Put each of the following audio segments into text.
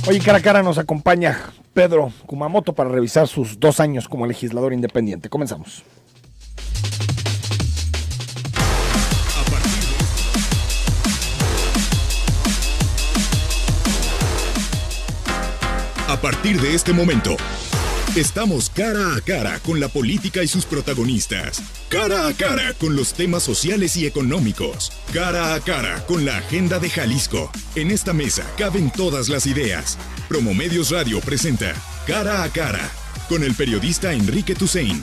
Hoy cara a cara nos acompaña Pedro Kumamoto para revisar sus 2 años como legislador independiente. Comenzamos. A partir de este momento, estamos cara a cara con la política y sus protagonistas. Cara a cara con los temas sociales y económicos. Cara a cara con la agenda de Jalisco. En esta mesa caben todas las ideas. Promomedios Radio presenta Cara a cara con el periodista Enrique Tusain.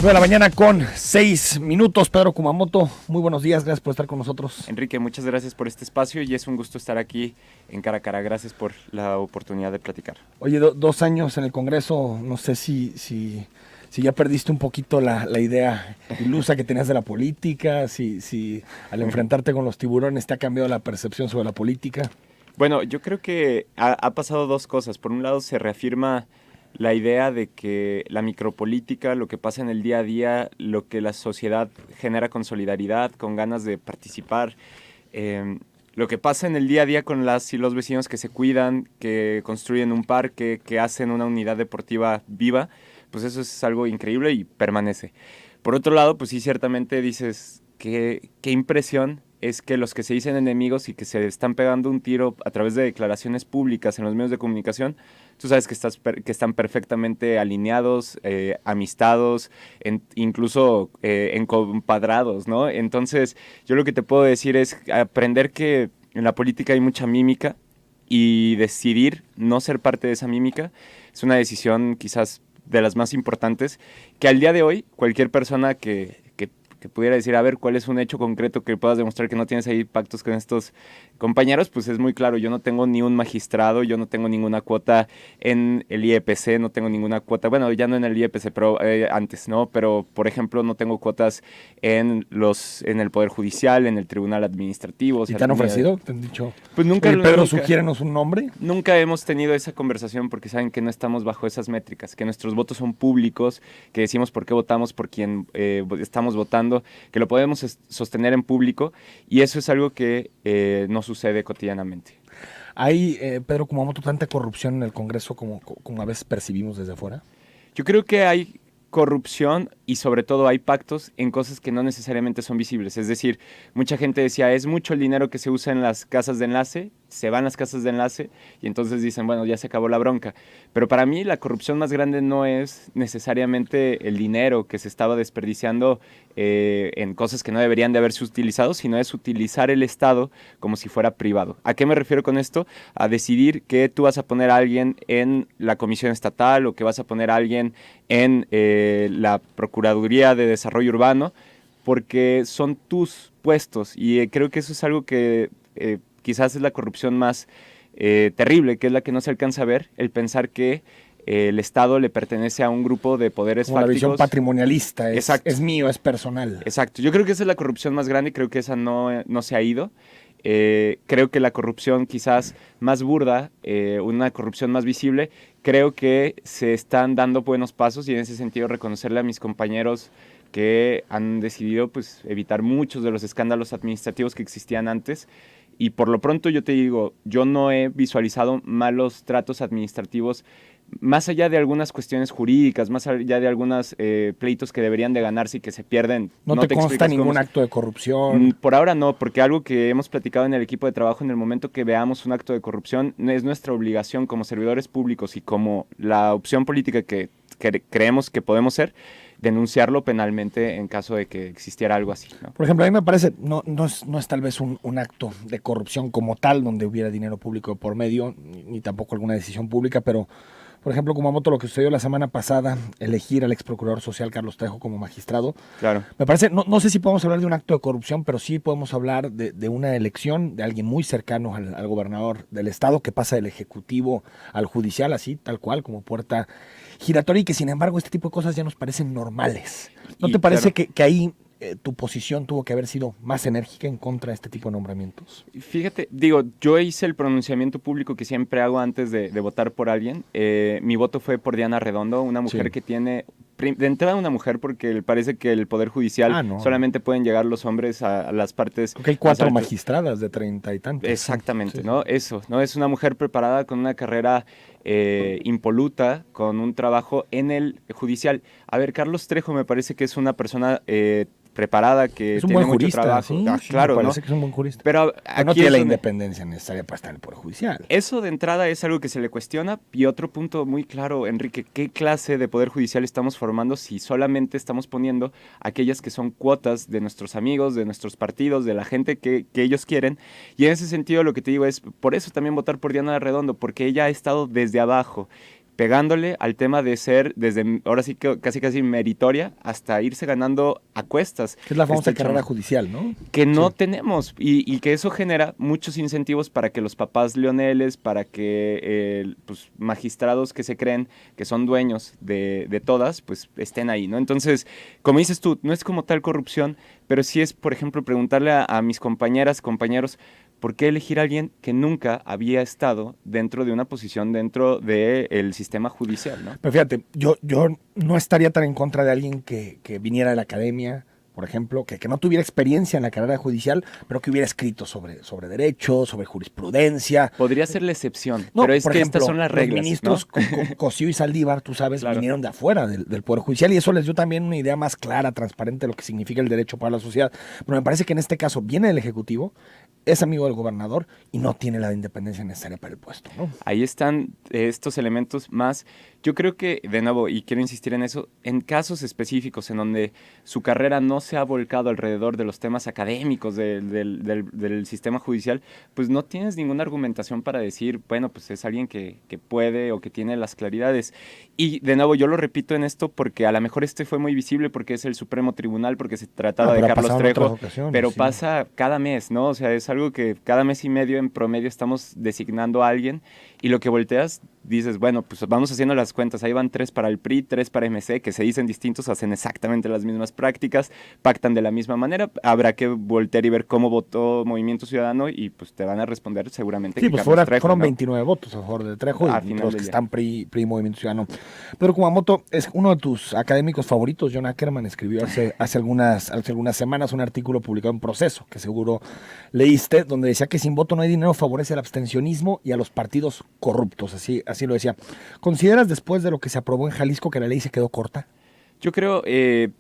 9 de la mañana con 6 minutos. Pedro Kumamoto, muy buenos días, gracias por estar con nosotros. Enrique, muchas gracias por este espacio y es un gusto estar aquí en cara a cara. Gracias por la oportunidad de platicar. Oye, 2 años en el Congreso, no sé si ya perdiste un poquito la idea ilusa que tenías de la política, si al enfrentarte con los tiburones te ha cambiado la percepción sobre la política. Bueno, yo creo que ha pasado dos cosas. Por un lado, se reafirma la idea de que la micropolítica, lo que pasa en el día a día, lo que la sociedad genera con solidaridad, con ganas de participar, lo que pasa en el día a día con las y los vecinos que se cuidan, que construyen un parque, que hacen una unidad deportiva viva, pues eso es algo increíble y permanece. Por otro lado, pues sí, ciertamente dices, qué impresión es que los que se dicen enemigos y que se están pegando un tiro a través de declaraciones públicas en los medios de comunicación, tú sabes que están perfectamente alineados, amistados, incluso encompadrados, ¿no? Entonces, yo lo que te puedo decir es aprender que en la política hay mucha mímica y decidir no ser parte de esa mímica es una decisión quizás de las más importantes, que al día de hoy cualquier persona que pudiera decir, a ver, ¿cuál es un hecho concreto que puedas demostrar que no tienes ahí pactos con estos compañeros? Pues es muy claro, yo no tengo ni un magistrado, yo no tengo ninguna cuota en el IEPC, no tengo ninguna cuota, bueno, ya no en el IEPC, pero antes, ¿no? Pero, por ejemplo, no tengo cuotas en el Poder Judicial, en el Tribunal Administrativo. ¿Y te han ofrecido? ¿Te han dicho? Pues nunca. Oye, Pedro, sugiérenos un nombre. Nunca hemos tenido esa conversación porque saben que no estamos bajo esas métricas, que nuestros votos son públicos, que decimos por qué votamos por quien estamos votando, que lo podemos sostener en público y eso es algo que no sucede cotidianamente. ¿Hay, Pedro Kumamoto, tanta corrupción en el Congreso como a veces percibimos desde afuera? Yo creo que hay corrupción y sobre todo hay pactos en cosas que no necesariamente son visibles. Es decir, mucha gente decía, es mucho el dinero que se usa en las casas de enlace, se van las casas de enlace y entonces dicen, bueno, ya se acabó la bronca. Pero para mí la corrupción más grande no es necesariamente el dinero que se estaba desperdiciando en cosas que no deberían de haberse utilizado, sino es utilizar el Estado como si fuera privado. ¿A qué me refiero con esto? A decidir que tú vas a poner a alguien en la Comisión Estatal o que vas a poner a alguien en la Procuraduría de Desarrollo Urbano, porque son tus puestos y creo que eso es algo que quizás es la corrupción más terrible, que es la que no se alcanza a ver, el pensar que el Estado le pertenece a un grupo de poderes como fácticos. La visión patrimonialista, es mío, es personal. Exacto, yo creo que esa es la corrupción más grande y creo que esa no se ha ido. Creo que la corrupción quizás más burda, una corrupción más visible, creo que se están dando buenos pasos y en ese sentido reconocerle a mis compañeros que han decidido pues, evitar muchos de los escándalos administrativos que existían antes. Y por lo pronto yo te digo, yo no he visualizado malos tratos administrativos más allá de algunas cuestiones jurídicas, más allá de algunos pleitos que deberían de ganarse y que se pierden. ¿No te consta ningún acto de corrupción? Por ahora no, porque algo que hemos platicado en el equipo de trabajo, en el momento que veamos un acto de corrupción, es nuestra obligación como servidores públicos y como la opción política que creemos que podemos ser, denunciarlo penalmente en caso de que existiera algo así, ¿no? Por ejemplo, a mí me parece, no es tal vez un acto de corrupción como tal, donde hubiera dinero público por medio, ni tampoco alguna decisión pública, pero por ejemplo, Kumamoto, lo que sucedió la semana pasada, elegir al ex procurador social Carlos Trejo como magistrado. Claro. Me parece, no sé si podemos hablar de un acto de corrupción, pero sí podemos hablar de una elección de alguien muy cercano al gobernador del estado, que pasa del ejecutivo al judicial, así, tal cual, como puerta giratoria, y que sin embargo este tipo de cosas ya nos parecen normales. ¿No te parece que ahí tu posición tuvo que haber sido más enérgica en contra de este tipo de nombramientos? Fíjate, yo hice el pronunciamiento público que siempre hago antes de votar por alguien. Mi voto fue por Diana Redondo, una mujer que tiene de entrada una mujer, porque parece que el Poder Judicial no. solamente pueden llegar los hombres a las partes... Porque hay 4 magistradas de 30 y tantos. Exactamente, sí. ¿no? Eso, ¿no? Es una mujer preparada con una carrera impoluta, con un trabajo en el judicial. A ver, Carlos Trejo me parece que es una persona preparada, que es un tiene buen mucho jurista, trabajo. sí, Claro, me ¿no? parece que es un buen jurista. Pero no tiene la independencia necesaria para estar en el Poder Judicial. Eso de entrada es algo que se le cuestiona. Y otro punto muy claro, Enrique, ¿qué clase de Poder Judicial estamos formando si solamente estamos poniendo aquellas que son cuotas de nuestros amigos, de nuestros partidos, de la gente que ellos quieren? Y en ese sentido lo que te digo es, por eso también votar por Diana Redondo, porque ella ha estado desde abajo, pegándole al tema de ser, desde ahora sí que casi meritoria, hasta irse ganando a cuestas. Que es la famosa carrera judicial, ¿no? Que no tenemos, y que eso genera muchos incentivos para que los papás leoneles, para que pues, magistrados que se creen que son dueños de todas, pues estén ahí, ¿no? Entonces, como dices tú, no es como tal corrupción, pero sí es, por ejemplo, preguntarle a mis compañeras, compañeros, ¿por qué elegir a alguien que nunca había estado dentro de una posición dentro del sistema judicial, ¿no? Pero fíjate, yo no estaría tan en contra de alguien que viniera de la academia, por ejemplo, que no tuviera experiencia en la carrera judicial, pero que hubiera escrito sobre derecho, sobre jurisprudencia. Podría ser la excepción, no, pero es por que ejemplo, estas son las reglas, los ministros, ¿no? Cosío y Saldívar, tú sabes, claro, vinieron de afuera del Poder Judicial y eso les dio también una idea más clara, transparente de lo que significa el derecho para la sociedad. Pero me parece que en este caso viene del Ejecutivo, es amigo del gobernador y no tiene la independencia necesaria para el puesto, ¿no? Ahí están estos elementos más. Yo creo que, de nuevo, y quiero insistir en eso, en casos específicos en donde su carrera no se ha volcado alrededor de los temas académicos del sistema judicial, pues no tienes ninguna argumentación para decir, bueno, pues es alguien que puede o que tiene las claridades. Y, de nuevo, yo lo repito en esto porque a lo mejor fue muy visible porque es el Supremo Tribunal, porque se trataba de Carlos Trejo, pero sí pasa cada mes, ¿no? O sea, es algo que cada mes y medio en promedio estamos designando a alguien y lo que volteas, dices, bueno, pues vamos haciendo las cuentas, ahí van 3 para el PRI, 3 para MC, que se dicen distintos, hacen exactamente las mismas prácticas, pactan de la misma manera, habrá que voltear y ver cómo votó Movimiento Ciudadano y pues te van a responder seguramente sí, que pues Carlos Trejo, fueron ¿no? 29 votos a favor de Trejo y los que están PRI Movimiento Ciudadano. Pedro Kumamoto es uno de tus académicos favoritos. John Ackerman escribió hace algunas semanas un artículo publicado en Proceso, que seguro leíste, donde decía que sin voto no hay dinero favorece el abstencionismo y a los partidos corruptos, así lo decía. ¿Consideras después de lo que se aprobó en Jalisco que la ley se quedó corta? Yo creo, de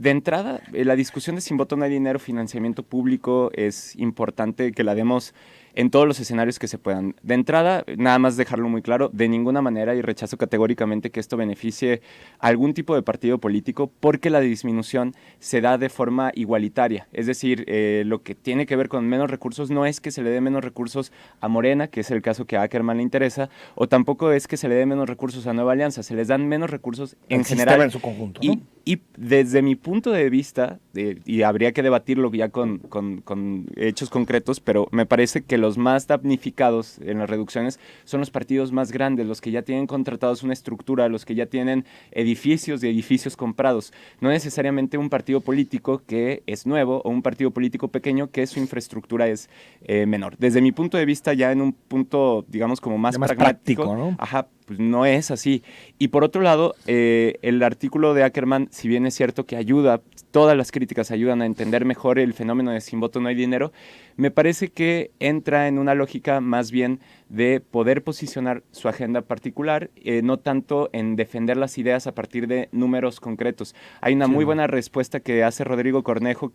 entrada, la discusión de sin voto no hay dinero, financiamiento público, es importante que la demos en todos los escenarios que se puedan. De entrada, nada más dejarlo muy claro, de ninguna manera, y rechazo categóricamente que esto beneficie a algún tipo de partido político, porque la disminución se da de forma igualitaria. Es decir, lo que tiene que ver con menos recursos no es que se le dé menos recursos a Morena, que es el caso que a Ackerman le interesa, o tampoco es que se le dé menos recursos a Nueva Alianza, se les dan menos recursos en general. En su conjunto, ¿no? Y desde mi punto de vista, y habría que debatirlo ya con hechos concretos, pero me parece que los más damnificados en las reducciones son los partidos más grandes, los que ya tienen contratados una estructura, los que ya tienen edificios y edificios comprados. No necesariamente un partido político que es nuevo o un partido político pequeño que su infraestructura es menor. Desde mi punto de vista, ya en un punto, digamos, como más práctico, ¿no? Ajá, pues no es así. Y por otro lado, el artículo de Ackerman, si bien es cierto que ayuda, todas las críticas ayudan a entender mejor el fenómeno de sin voto no hay dinero, me parece que entra en una lógica más bien de poder posicionar su agenda particular, no tanto en defender las ideas a partir de números concretos. Hay una muy buena respuesta que hace Rodrigo Cornejo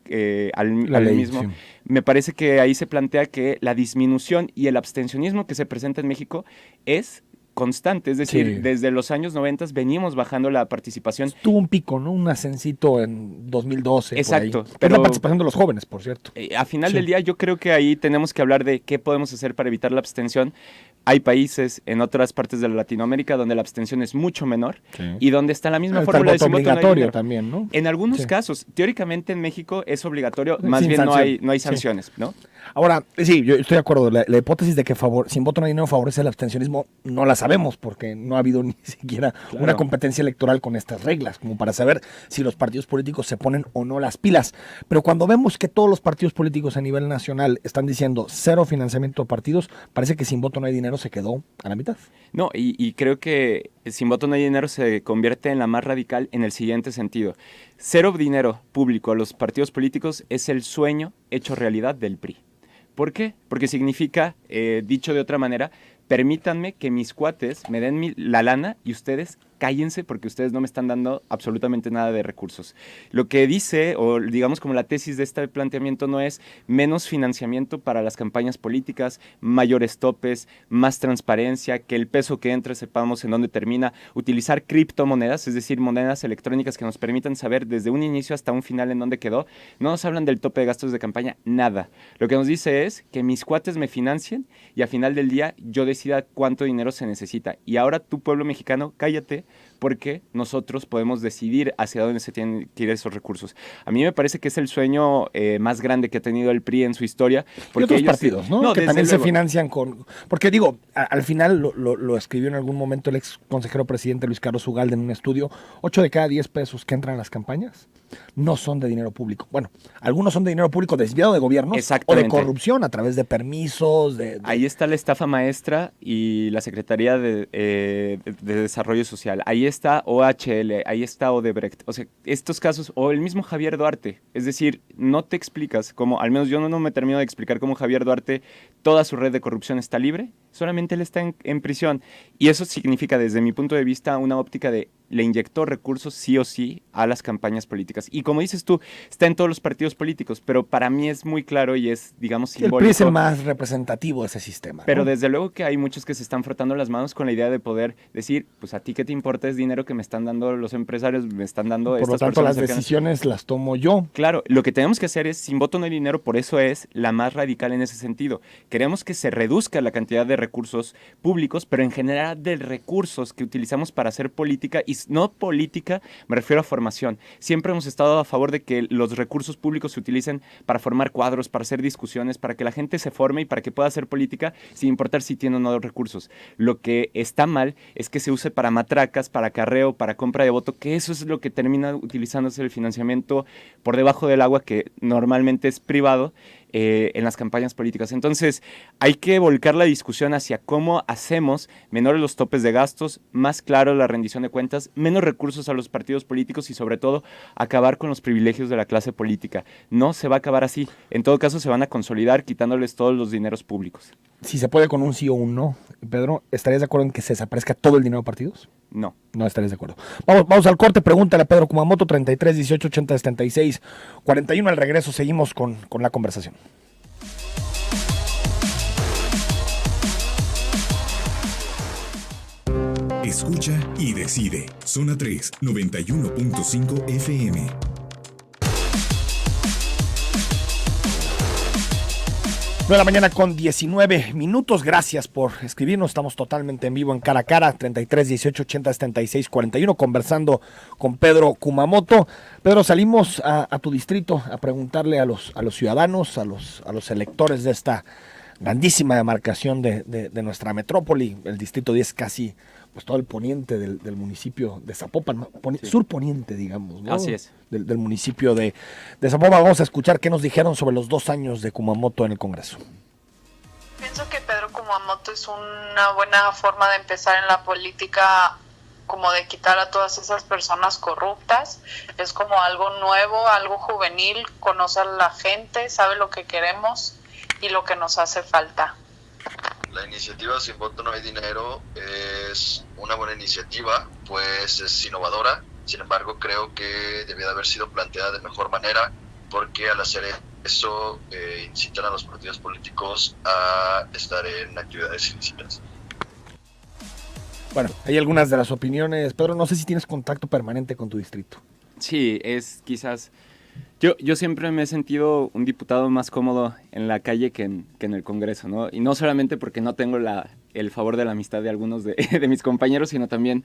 al mismo. Sí. Me parece que ahí se plantea que la disminución y el abstencionismo que se presenta en México es constante, es decir, desde los años 90 venimos bajando la participación. Tuvo un pico, ¿no? Un ascencito en 2012. Exacto. Pero la participación de los jóvenes, por cierto. A final del día yo creo que ahí tenemos que hablar de qué podemos hacer para evitar la abstención. Hay países en otras partes de Latinoamérica donde la abstención es mucho menor y donde está la misma fórmula de sin voto obligatorio también, ¿no? En algunos casos, teóricamente en México es obligatorio, más bien no hay sanciones, ¿no? Ahora, sí, yo estoy de acuerdo. La hipótesis de que sin voto no hay dinero favorece el abstencionismo no la sabemos porque no ha habido ni siquiera una competencia electoral con estas reglas, como para saber si los partidos políticos se ponen o no las pilas. Pero cuando vemos que todos los partidos políticos a nivel nacional están diciendo cero financiamiento de partidos, parece que sin voto no hay dinero se quedó a la mitad. No, y creo que Sin voto no hay dinero se convierte en la más radical en el siguiente sentido. Cero dinero público a los partidos políticos es el sueño hecho realidad del PRI. ¿Por qué? Porque significa, dicho de otra manera, permítanme que mis cuates me den la lana y ustedes cállense porque ustedes no me están dando absolutamente nada de recursos. Lo que dice, o digamos como la tesis de este planteamiento, no es menos financiamiento para las campañas políticas, mayores topes, más transparencia, que el peso que entre sepamos en dónde termina, utilizar criptomonedas, es decir, monedas electrónicas que nos permitan saber desde un inicio hasta un final en dónde quedó. No nos hablan del tope de gastos de campaña, nada. Lo que nos dice es que mis cuates me financien y al final del día yo decida cuánto dinero se necesita. Y ahora tú, pueblo mexicano, cállate, porque nosotros podemos decidir hacia dónde se tienen que ir esos recursos. A mí me parece que es el sueño más grande que ha tenido el PRI en su historia. Porque y otros partidos, ¿no? Que también se financian con... Porque digo, al final lo escribió en algún momento el ex consejero presidente Luis Carlos Ugalde en un estudio, 8 de cada 10 pesos que entran a las campañas no son de dinero público. Bueno, algunos son de dinero público desviado de gobiernos o de corrupción a través de permisos. Ahí está la estafa maestra y la Secretaría de Desarrollo Social. Ahí está OHL, ahí está Odebrecht. O sea, estos casos, o el mismo Javier Duarte. Es decir, no te explicas cómo, al menos yo no me termino de explicar cómo Javier Duarte, toda su red de corrupción está libre, solamente él está en prisión. Y eso significa, desde mi punto de vista, una óptica de le inyectó recursos sí o sí a las campañas políticas. Y como dices tú, está en todos los partidos políticos, pero para mí es muy claro y es, digamos, simbólico. El PRI es el más representativo de ese sistema, ¿no? Pero desde luego que hay muchos que se están frotando las manos con la idea de poder decir, pues a ti qué te importa es dinero que me están dando los empresarios, me están dando estas personas. Por lo tanto, las decisiones las tomo yo. Claro, lo que tenemos que hacer es, sin voto no hay dinero, por eso es la más radical en ese sentido. Queremos que se reduzca la cantidad de recursos públicos, pero en general de recursos que utilizamos para hacer política, y no política, me refiero a formación. Siempre hemos estado a favor de que los recursos públicos se utilicen para formar cuadros, para hacer discusiones, para que la gente se forme y para que pueda hacer política sin importar si tiene o no recursos. Lo que está mal es que se use para matracas, para acarreo, para compra de voto, que eso es lo que termina utilizándose el financiamiento por debajo del agua, que normalmente es privado, en las campañas políticas. Entonces, hay que volcar la discusión hacia cómo hacemos menores los topes de gastos, más claro la rendición de cuentas, menos recursos a los partidos políticos y, sobre todo, acabar con los privilegios de la clase política. No se va a acabar así. En todo caso, se van a consolidar quitándoles todos los dineros públicos. Si se puede con un sí o un no, Pedro, ¿estarías de acuerdo en que se desaparezca todo el dinero de partidos? No. No estarías de acuerdo. Vamos al corte. Pregúntale a Pedro Kumamoto, 33 18 80 76 41. Al regreso seguimos con la conversación. Escucha y decide. Zona 3, 91.5 FM. 9 de la mañana con 19 minutos. Gracias por escribirnos. Estamos totalmente en vivo en Cara a Cara, 33 18 80 76 41, conversando con Pedro Kumamoto. Pedro, salimos a tu distrito a preguntarle a los ciudadanos, a los electores de esta grandísima demarcación de nuestra metrópoli, el distrito 10, casi pues todo el poniente del municipio de Zapopan, ¿no? Surponiente, digamos, ¿no? Así es. Del municipio de Zapopan. Vamos a escuchar qué nos dijeron sobre los 2 años de Kumamoto en el Congreso. Pienso que Pedro Kumamoto es una buena forma de empezar en la política, como de quitar a todas esas personas corruptas. Es como algo nuevo, algo juvenil, conoce a la gente, sabe lo que queremos y lo que nos hace falta. La iniciativa Sin Voto No Hay Dinero es una buena iniciativa, pues es innovadora. Sin embargo, creo que debía de haber sido planteada de mejor manera, porque al hacer eso incitan a los partidos políticos a estar en actividades ilícitas. Bueno, hay algunas de las opiniones. Pedro, no sé si tienes contacto permanente con tu distrito. Sí, es quizás... Yo siempre me he sentido un diputado más cómodo en la calle que en el Congreso, ¿no? Y no solamente porque no tengo el favor de la amistad de algunos de mis compañeros, sino también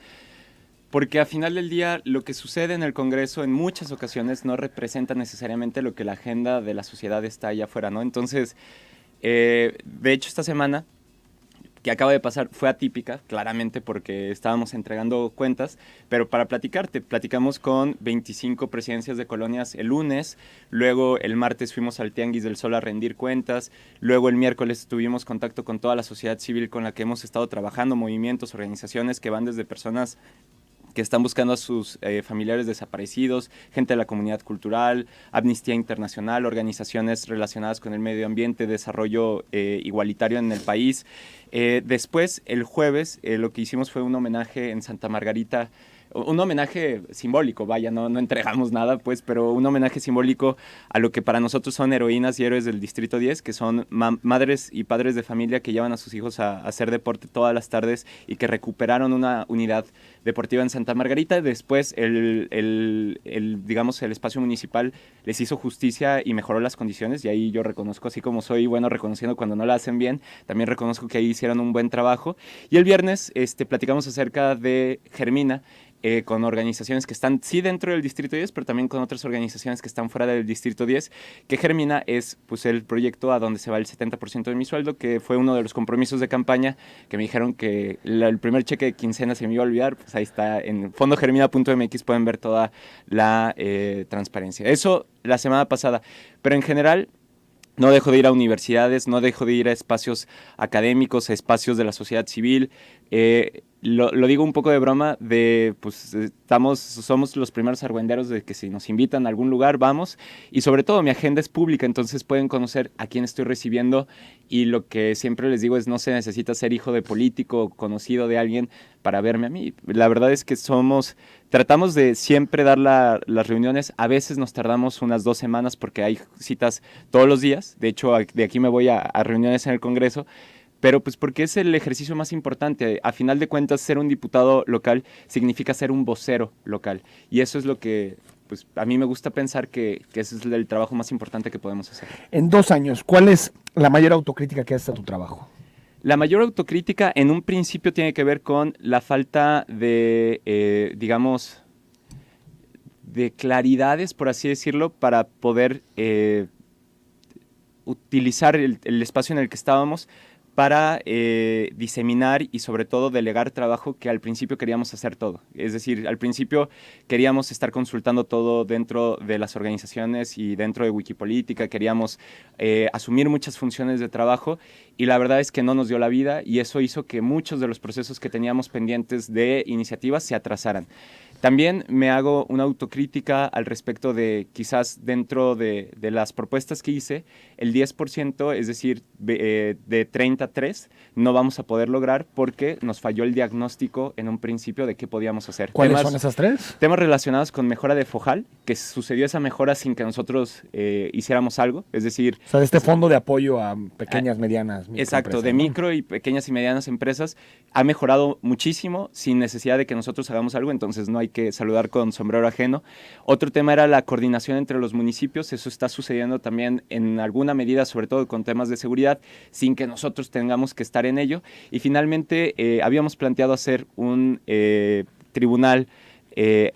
porque al final del día lo que sucede en el Congreso en muchas ocasiones no representa necesariamente lo que la agenda de la sociedad está allá afuera, ¿no? Entonces, de hecho, esta semana que acaba de pasar fue atípica, claramente porque estábamos entregando cuentas, pero para platicamos con 25 presidencias de colonias el lunes, luego el martes fuimos al Tianguis del Sol a rendir cuentas, luego el miércoles tuvimos contacto con toda la sociedad civil con la que hemos estado trabajando, movimientos, organizaciones que van desde personas que están buscando a sus familiares desaparecidos, gente de la comunidad cultural, Amnistía Internacional, organizaciones relacionadas con el medio ambiente, desarrollo igualitario en el país. Después, el jueves, lo que hicimos fue un homenaje en Santa Margarita, un homenaje simbólico, vaya, no entregamos nada, pues, pero un homenaje simbólico a lo que para nosotros son heroínas y héroes del Distrito 10, que son madres y padres de familia que llevan a sus hijos a hacer deporte todas las tardes y que recuperaron una unidad deportiva en Santa Margarita. Después, digamos, el espacio municipal les hizo justicia y mejoró las condiciones, y ahí yo reconozco, así como soy bueno reconociendo cuando no la hacen bien, también reconozco que ahí hicieron un buen trabajo. Y el viernes platicamos acerca de Germina, con organizaciones que están, sí, dentro del Distrito 10, pero también con otras organizaciones que están fuera del Distrito 10, que Germina es pues el proyecto a donde se va el 70% de mi sueldo, que fue uno de los compromisos de campaña, que me dijeron que el primer cheque de quincena se me iba a olvidar. Pues ahí está, en fondogermina.mx pueden ver toda la transparencia. Eso la semana pasada, pero en general no dejo de ir a universidades, no dejo de ir a espacios académicos, a espacios de la sociedad civil. Lo digo un poco de broma, pues somos los primeros argüenderos de que si nos invitan a algún lugar, vamos. Y sobre todo mi agenda es pública, entonces pueden conocer a quién estoy recibiendo, y lo que siempre les digo es: no se necesita ser hijo de político o conocido de alguien para verme a mí. La verdad es que tratamos de siempre dar las reuniones. A veces nos tardamos unas 2 semanas porque hay citas todos los días. De hecho, de aquí me voy a reuniones en el Congreso, pero pues porque es el ejercicio más importante. A final de cuentas, ser un diputado local significa ser un vocero local, y eso es lo que pues a mí me gusta pensar que ese es el trabajo más importante que podemos hacer. En 2 años, ¿cuál es la mayor autocrítica que haces a tu trabajo? La mayor autocrítica en un principio tiene que ver con la falta de, digamos, de claridades, por así decirlo, para poder utilizar el espacio en el que estábamos para diseminar y sobre todo delegar trabajo que al principio queríamos hacer todo. Es decir, al principio queríamos estar consultando todo dentro de las organizaciones y dentro de Wikipolítica, queríamos asumir muchas funciones de trabajo, y la verdad es que no nos dio la vida, y eso hizo que muchos de los procesos que teníamos pendientes de iniciativas se atrasaran. También me hago una autocrítica al respecto de quizás dentro de las propuestas que hice, el 10%, es decir, de 33, no vamos a poder lograr porque nos falló el diagnóstico en un principio de qué podíamos hacer. ¿Cuáles son esas 3? Temas relacionados con mejora de FOJAL, que sucedió esa mejora sin que nosotros hiciéramos algo, es decir... O sea, este fondo de apoyo a pequeñas, medianas, exacto, de ¿no? micro y pequeñas y medianas empresas, ha mejorado muchísimo sin necesidad de que nosotros hagamos algo, entonces no hay que saludar con sombrero ajeno. Otro tema era la coordinación entre los municipios. Eso está sucediendo también en alguna medida, sobre todo con temas de seguridad, sin que nosotros tengamos que estar en ello. Y finalmente habíamos planteado hacer un tribunal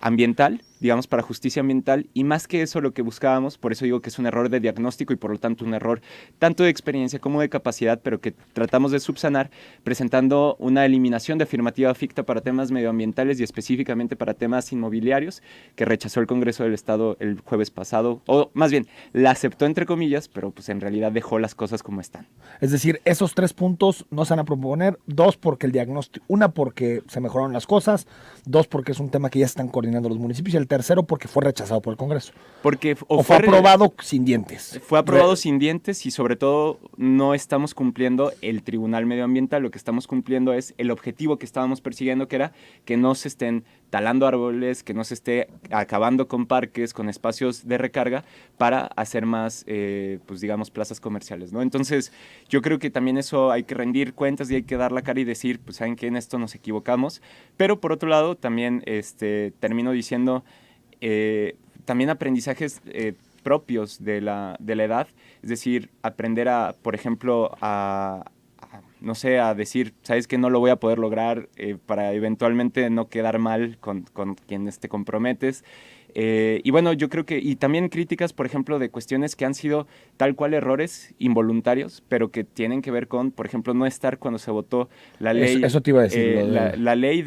ambiental, digamos, para justicia ambiental, y más que eso lo que buscábamos, por eso digo que es un error de diagnóstico y por lo tanto un error tanto de experiencia como de capacidad, pero que tratamos de subsanar presentando una eliminación de afirmativa ficta para temas medioambientales y específicamente para temas inmobiliarios, que rechazó el Congreso del Estado el jueves pasado, o más bien, la aceptó entre comillas, pero pues en realidad dejó las cosas como están. Es decir, esos 3 puntos no se van a proponer, 2 porque el diagnóstico, 1 porque se mejoraron las cosas, 2 porque es un tema que ya están coordinando los municipios, y el tercero porque fue rechazado por el Congreso. Porque o fue aprobado sin dientes. Fue aprobado sin dientes, y sobre todo no estamos cumpliendo el Tribunal Medioambiental. Lo que estamos cumpliendo es el objetivo que estábamos persiguiendo, que era que no se estén talando árboles, que no se esté acabando con parques, con espacios de recarga para hacer más, pues digamos, plazas comerciales, ¿no? Entonces, yo creo que también eso hay que rendir cuentas y hay que dar la cara y decir, pues, ¿saben qué? En esto nos equivocamos. Pero, por otro lado, también termino diciendo también aprendizajes propios de la edad, es decir, aprender a, por ejemplo, no sé, a decir, sabes que no lo voy a poder lograr para eventualmente no quedar mal con quienes te comprometes. Y bueno, yo creo que, y también críticas, por ejemplo, de cuestiones que han sido tal cual errores involuntarios, pero que tienen que ver con, por ejemplo, no estar cuando se votó la ley. Eso te iba a decir. La ley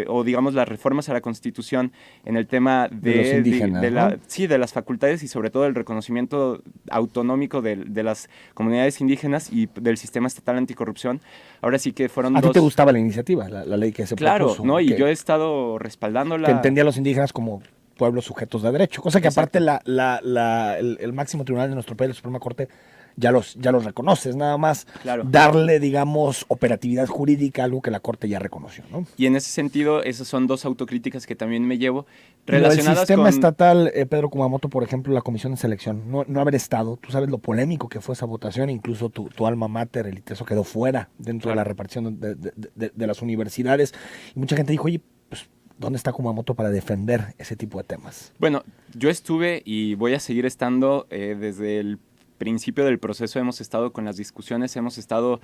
o digamos las reformas a la Constitución en el tema de los indígenas, ¿no? Sí, de las facultades y sobre todo el reconocimiento autonómico de las comunidades indígenas y del sistema estatal anticorrupción. Ahora sí que fueron ¿A ti te gustaba la iniciativa, la ley que se propuso? Claro, ¿no? Y yo he estado respaldándola. Que entendía a los indígenas como pueblos sujetos de derecho, cosa que aparte el máximo tribunal de nuestro país, la Suprema Corte, ya los reconoce, es nada más darle, digamos, operatividad jurídica, algo que la Corte ya reconoció, ¿no? Y en ese sentido, esas son dos autocríticas que también me llevo relacionadas el sistema estatal, Pedro Kumamoto, por ejemplo, la comisión de selección, no haber estado, tú sabes lo polémico que fue esa votación, incluso tu alma mater, el ITESO, quedó fuera dentro de la repartición de las universidades, y mucha gente dijo, oye, pues, ¿dónde está Kumamoto para defender ese tipo de temas? Bueno, yo estuve y voy a seguir estando desde el principio del proceso. Hemos estado con las discusiones, hemos estado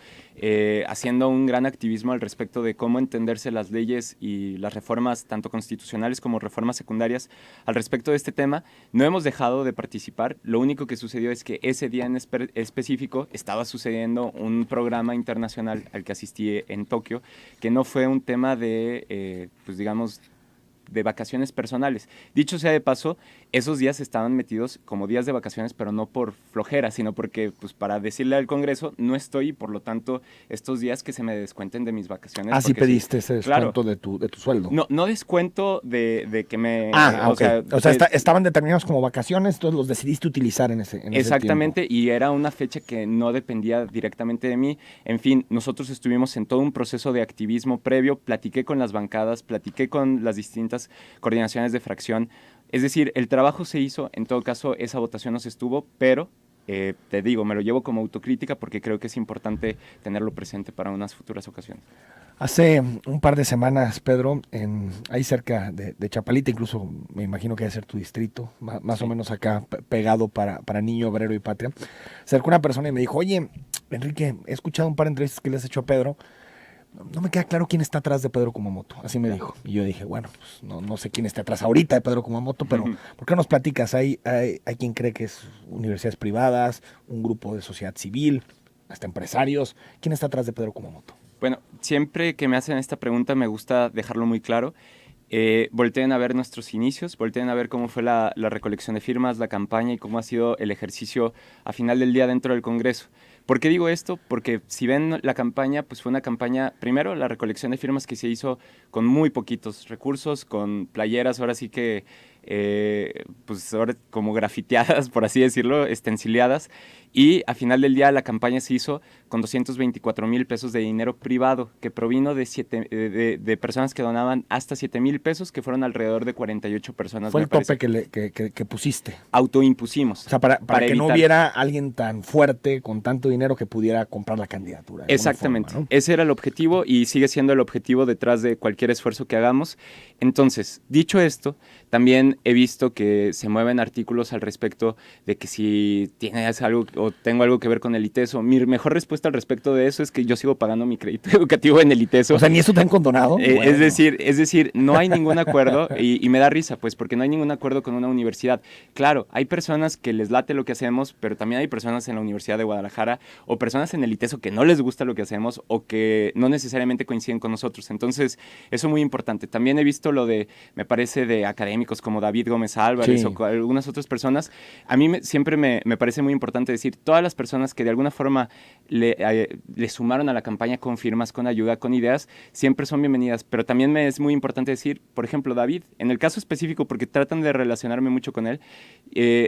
haciendo un gran activismo al respecto de cómo entenderse las leyes y las reformas, tanto constitucionales como reformas secundarias, al respecto de este tema. No hemos dejado de participar. Lo único que sucedió es que ese día en específico estaba sucediendo un programa internacional al que asistí en Tokio, que no fue un tema de, pues digamos, de vacaciones personales. Dicho sea de paso, esos días estaban metidos como días de vacaciones, pero no por flojera, sino porque, pues, para decirle al Congreso, no estoy y por lo tanto estos días que se me descuenten de mis vacaciones. Ah, sí pediste ese descuento de tu sueldo. No descuento de que me... o sea, estaban determinados como vacaciones, entonces los decidiste utilizar en ese exactamente, tiempo. Y era una fecha que no dependía directamente de mí. En fin, nosotros estuvimos en todo un proceso de activismo previo, platiqué con las bancadas, platiqué con las distintas coordinaciones de fracción. Es decir, el trabajo se hizo, en todo caso esa votación no se estuvo, pero te digo, me lo llevo como autocrítica porque creo que es importante tenerlo presente para unas futuras ocasiones. Hace un par de semanas, Pedro, ahí cerca de Chapalita, incluso me imagino que debe ser tu distrito, más o menos acá, pegado para Niño, Obrero y Patria, se acercó una persona y me dijo, oye, Enrique, he escuchado un par de entrevistas que le has hecho a Pedro, no me queda claro quién está atrás de Pedro Kumamoto, así me dijo. Y yo dije, bueno, pues no sé quién está atrás ahorita de Pedro Kumamoto, pero ¿por qué nos platicas? Hay quien cree que es universidades privadas, un grupo de sociedad civil, hasta empresarios. ¿Quién está atrás de Pedro Kumamoto? Bueno, siempre que me hacen esta pregunta me gusta dejarlo muy claro. Volteen a ver nuestros inicios, volteen a ver cómo fue la recolección de firmas, la campaña y cómo ha sido el ejercicio a final del día dentro del Congreso. ¿Por qué digo esto? Porque si ven la campaña, pues fue una campaña, primero la recolección de firmas que se hizo con muy poquitos recursos, con playeras, ahora sí que, pues ahora como grafiteadas, por así decirlo, estencileadas, y a final del día la campaña se hizo con 224,000 pesos de dinero privado, que provino de personas que donaban hasta 7,000 pesos, que fueron alrededor de 48 personas. Fue el tope que pusiste. Autoimpusimos. O sea, para que no hubiera alguien tan fuerte, con tanto dinero, que pudiera comprar la candidatura. Exactamente. Forma, ¿no? Ese era el objetivo y sigue siendo el objetivo detrás de cualquier esfuerzo que hagamos. Entonces, dicho esto, también he visto que se mueven artículos al respecto de que si tienes algo o tengo algo que ver con el ITESO. Mi mejor respuesta al respecto de eso es que yo sigo pagando mi crédito educativo en el ITESO. O sea, ni eso te han condonado. Bueno. Es decir, no hay ningún acuerdo y me da risa, pues, porque no hay ningún acuerdo con una universidad. Claro, hay personas que les late lo que hacemos, pero también hay personas en la Universidad de Guadalajara o personas en el ITESO que no les gusta lo que hacemos o que no necesariamente coinciden con nosotros. Entonces, eso es muy importante. También he visto lo me parece, de académicos como David Gómez Álvarez o algunas otras personas. A mí siempre me parece muy importante decir, todas las personas que de alguna forma le sumaron a la campaña con firmas, con ayuda, con ideas, siempre son bienvenidas. Pero también me es muy importante decir, por ejemplo, David, en el caso específico, porque tratan de relacionarme mucho con él,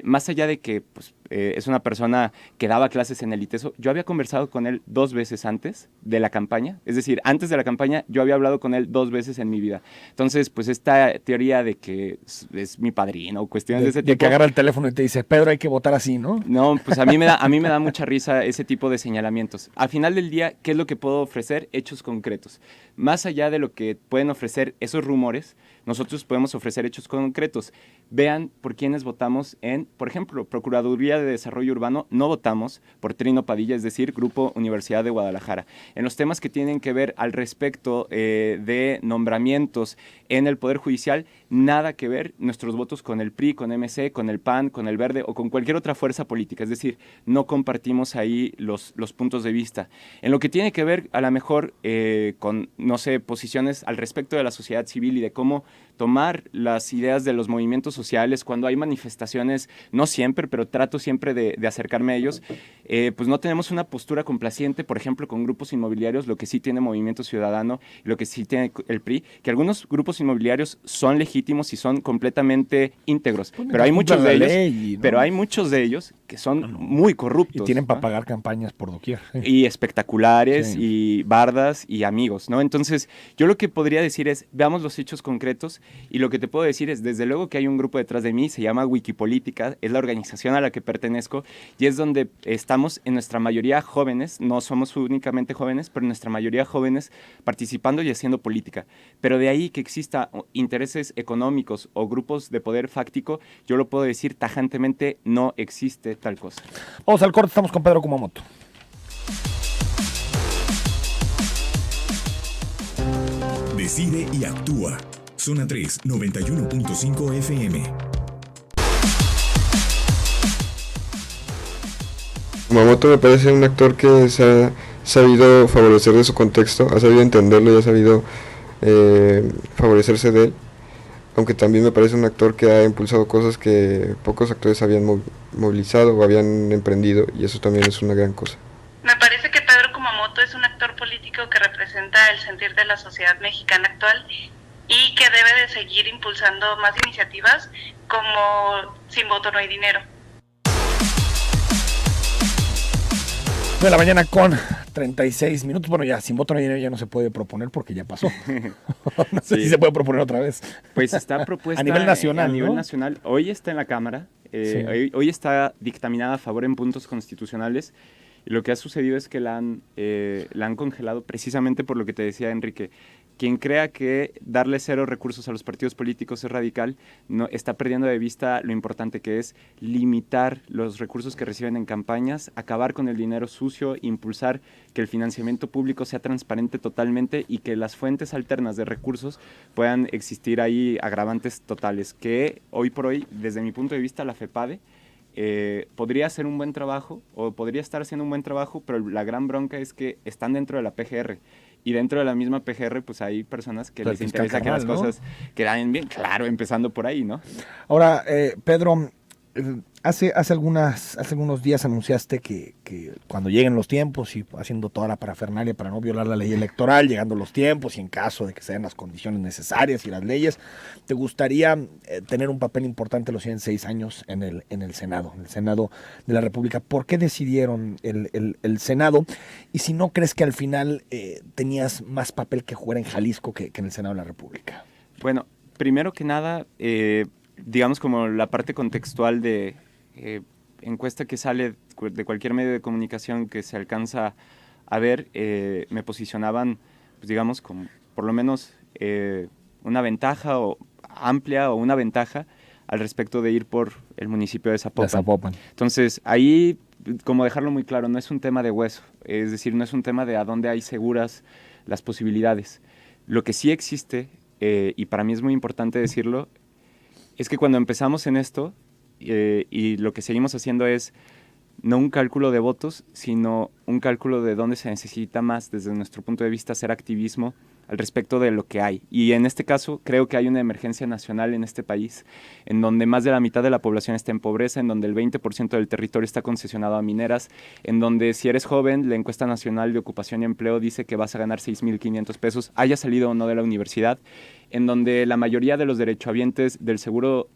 más allá de que pues, es una persona que daba clases en el ITESO, yo había conversado con él 2 veces antes de la campaña. Es decir, antes de la campaña yo había hablado con él 2 veces en mi vida. Entonces, pues esta teoría de que es mi padrino o cuestiones de ese tipo. De que agarra el teléfono y te dice, Pedro, hay que votar así, ¿no? No, pues a mí me da mucha risa ese tipo de señalamientos. Al final del día, ¿qué es lo que puedo ofrecer? Hechos concretos. Más allá de lo que pueden ofrecer esos rumores, nosotros podemos ofrecer hechos concretos. Vean por quiénes votamos en, por ejemplo, Procuraduría de desarrollo urbano no votamos por Trino Padilla, es decir, Grupo Universidad de Guadalajara. En los temas que tienen que ver al respecto de nombramientos en el Poder Judicial, nada que ver nuestros votos con el PRI, con MC, con el PAN, con el Verde o con cualquier otra fuerza política. Es decir, no compartimos ahí los puntos de vista. En lo que tiene que ver a lo mejor con, no sé, posiciones al respecto de la sociedad civil y de cómo tomar las ideas de los movimientos sociales cuando hay manifestaciones, no siempre, pero trato siempre de acercarme a ellos, pues no tenemos una postura complaciente, por ejemplo, con grupos inmobiliarios, lo que sí tiene Movimiento Ciudadano, lo que sí tiene el PRI, que algunos grupos inmobiliarios son legítimos y son completamente íntegros, pero hay muchos de ellos, ¿no? Pero hay muchos de ellos que son muy corruptos. Y tienen para ¿no? pagar campañas por doquier. Sí. Y espectaculares, Sí. y bardas, y amigos, ¿no? Entonces, yo lo que podría decir es, veamos los hechos concretos, y lo que te puedo decir es, desde luego que hay un grupo detrás de mí, se llama Wikipolítica, es la organización a la que pertenezco, y es donde estamos en nuestra mayoría jóvenes, no somos únicamente jóvenes, pero en nuestra mayoría jóvenes participando y haciendo política. Pero de ahí que exista intereses económicos o grupos de poder fáctico, yo lo puedo decir tajantemente, no existe tal cosa. Vamos al corte, estamos con Pedro Kumamoto. Decide y actúa. Zona 3, 91.5 FM. Kumamoto me parece un actor que se ha sabido favorecer de su contexto, ha sabido entenderlo y ha sabido favorecerse de él, aunque también me parece un actor que ha impulsado cosas que pocos actores habían movilizado o habían emprendido, y eso también es una gran cosa. Me parece que Pedro Kumamoto es un actor político que representa el sentir de la sociedad mexicana actual y que debe de seguir impulsando más iniciativas como Sin Voto No Hay Dinero. De la mañana con 36 minutos. Bueno, ya Sin Voto No Hay Dinero ya no se puede proponer porque ya pasó. No sé Sí. si se puede proponer otra vez. Pues está propuesta A nivel nacional, A nivel ¿no? nacional. Hoy está en la Cámara, Sí. hoy está dictaminada a favor en puntos constitucionales, y lo que ha sucedido es que la han congelado precisamente por lo que te decía, Enrique. Quien crea que darle cero recursos a los partidos políticos es radical, no, está perdiendo de vista lo importante que es limitar los recursos que reciben en campañas, acabar con el dinero sucio, impulsar que el financiamiento público sea transparente totalmente y que las fuentes alternas de recursos puedan existir ahí agravantes totales, que hoy por hoy, desde mi punto de vista, la FEPADE podría hacer un buen trabajo o podría estar haciendo un buen trabajo, pero la gran bronca es que están dentro de la PGR. Y dentro de la misma PGR, pues hay personas que Pero les el fiscal interesa que las Carnal, ¿no? cosas queden bien, claro, empezando por ahí, ¿no? Ahora, Pedro, hace algunos días anunciaste que cuando lleguen los tiempos y haciendo toda la parafernalia para no violar la ley electoral, llegando los tiempos y en caso de que se den las condiciones necesarias y las leyes, te gustaría tener un papel importante los 106 años en el Senado de la República. ¿Por qué decidieron el Senado? Y si no crees que al final tenías más papel que jugar en Jalisco que en el Senado de la República. Bueno, primero que nada, digamos como la parte contextual de encuesta que sale de cualquier medio de comunicación que se alcanza a ver, me posicionaban, pues digamos, como por lo menos una ventaja o amplia o una ventaja al respecto de ir por el municipio de Zapopan. Entonces, ahí, como dejarlo muy claro, no es un tema de hueso, es decir, no es un tema de a dónde hay seguras las posibilidades. Lo que sí existe, y para mí es muy importante decirlo, es que cuando empezamos en esto, y lo que seguimos haciendo es no un cálculo de votos, sino un cálculo de dónde se necesita más, desde nuestro punto de vista, hacer activismo al respecto de lo que hay. Y en este caso, creo que hay una emergencia nacional en este país, en donde más de la mitad de la población está en pobreza, en donde el 20% del territorio está concesionado a mineras, en donde si eres joven, la encuesta nacional de ocupación y empleo dice que vas a ganar 6,500 pesos, haya salido o no de la universidad, en donde la mayoría de los derechohabientes del seguro,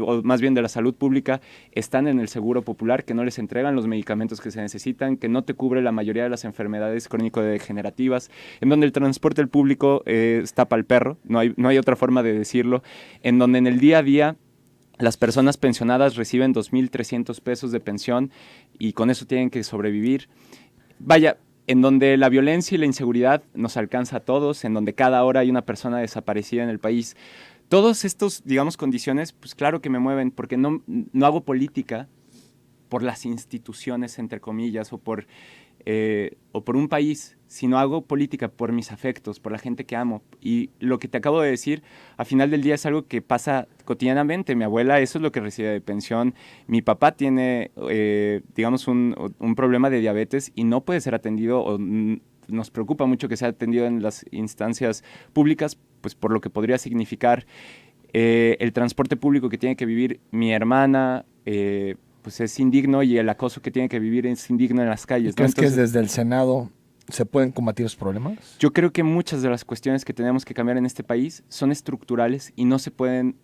o más bien de la salud pública, están en el seguro popular, que no les entregan los medicamentos que se necesitan, que no te cubre la mayoría de las enfermedades crónico-degenerativas, en donde el transporte público está pa'l perro, no hay otra forma de decirlo, en donde en el día a día las personas pensionadas reciben 2,300 pesos de pensión y con eso tienen que sobrevivir. Vaya, en donde la violencia y la inseguridad nos alcanza a todos, en donde cada hora hay una persona desaparecida en el país. Todos estos, digamos, condiciones, pues claro que me mueven, porque no hago política por las instituciones, entre comillas, o por un país, sino hago política por mis afectos, por la gente que amo. Y lo que te acabo de decir, a final del día es algo que pasa cotidianamente. Mi abuela, eso es lo que recibe de pensión. Mi papá tiene, digamos, un problema de diabetes y no puede ser atendido, o nos preocupa mucho que sea atendido en las instancias públicas, pues por lo que podría significar el transporte público que tiene que vivir mi hermana, pues es indigno, y el acoso que tiene que vivir es indigno en las calles, ¿no? ¿Crees Entonces, que desde el Senado se pueden combatir los problemas? yo creo que muchas de las cuestiones que tenemos que cambiar en este país son estructurales y no se pueden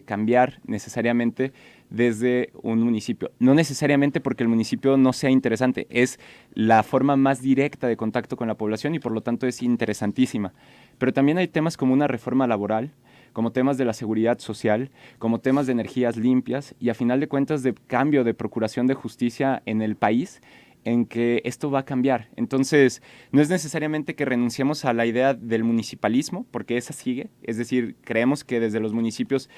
cambiar necesariamente desde un municipio. No necesariamente porque el municipio no sea interesante, es la forma más directa de contacto con la población y por lo tanto es interesantísima. Pero también hay temas como una reforma laboral, como temas de la seguridad social, como temas de energías limpias y a final de cuentas de cambio de procuración de justicia en el país, en que esto va a cambiar. Entonces, no es necesariamente que renunciemos a la idea del municipalismo, porque esa sigue, es decir, creemos que desde los municipios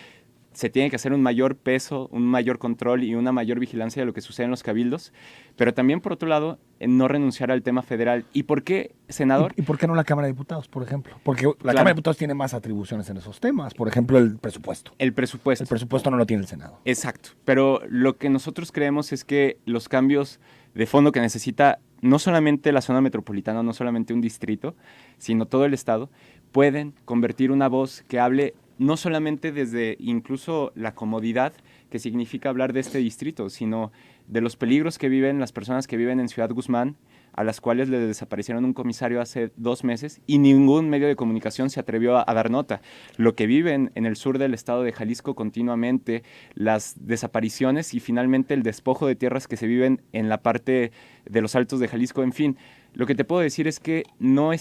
se tiene que hacer un mayor peso, un mayor control y una mayor vigilancia de lo que sucede en los cabildos, pero también, por otro lado, no renunciar al tema federal. ¿Y por qué, senador? ¿Y por qué no la Cámara de Diputados, por ejemplo? Porque la Claro. Cámara de Diputados tiene más atribuciones en esos temas. Por ejemplo, el presupuesto. El presupuesto. El presupuesto no lo tiene el Senado. Exacto, pero lo que nosotros creemos es que los cambios de fondo que necesita no solamente la zona metropolitana, no solamente un distrito, sino todo el estado, pueden convertir una voz que hable no solamente desde incluso la comodidad que significa hablar de este distrito, sino de los peligros que viven las personas que viven en Ciudad Guzmán, a las cuales le desaparecieron un comisario hace 2 meses y ningún medio de comunicación se atrevió a dar nota. Lo que viven en el sur del estado de Jalisco continuamente, las desapariciones y finalmente el despojo de tierras que se viven en la parte de los altos de Jalisco, en fin. Lo que te puedo decir es que no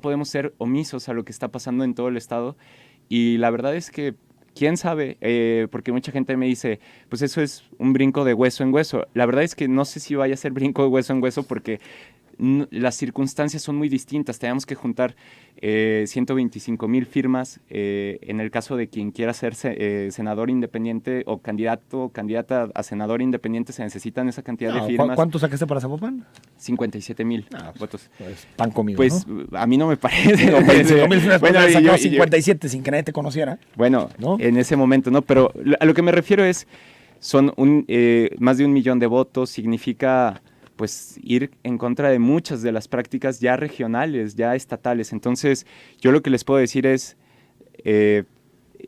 podemos ser omisos a lo que está pasando en todo el estado y la verdad es que quién sabe, porque mucha gente me dice, pues eso es un brinco de hueso en hueso. La verdad es que no sé si vaya a ser brinco de hueso en hueso porque las circunstancias son muy distintas. Tenemos que juntar 125,000 firmas en el caso de quien quiera ser senador independiente o candidata a senador independiente, se necesitan esa cantidad de firmas. ¿Cuánto sacaste para Zapopan? 57,000 votos. Pues pan comido, Pues ¿no? a mí no me parece. Digo, 25,000 firmas, Bueno, bueno, y sacado yo- 57 sin que nadie te conociera. Bueno, ¿no? en ese momento, ¿no? Pero a lo que me refiero es, son más de 1 millón de votos, significa pues ir en contra de muchas de las prácticas ya regionales, ya estatales. Entonces, yo lo que les puedo decir es,